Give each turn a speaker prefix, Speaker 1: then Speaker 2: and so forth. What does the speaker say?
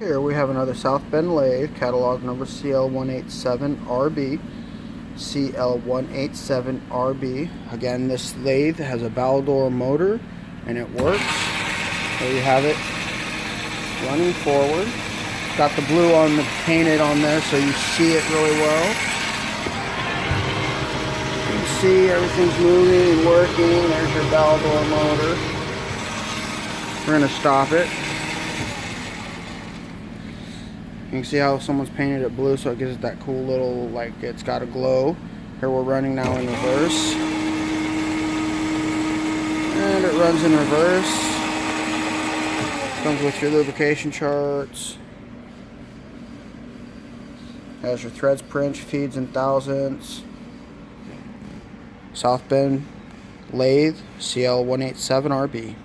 Speaker 1: Here we have another South Bend lathe, catalog number CL187RB. CL187RB. Again, this lathe has a Baldor motor and it works. There you have it, running forward. Got the blue on the painted on there so you see it really well. You can see everything's moving and working. There's your Baldor motor. We're going to stop it. You can see how someone's painted it blue so it gives it that cool little, like, it's got a glow. Here we're running now in reverse. And it runs in reverse. Comes with your lubrication charts. Has your threads per inch, feeds in thousandths. South Bend lathe, CL187RB.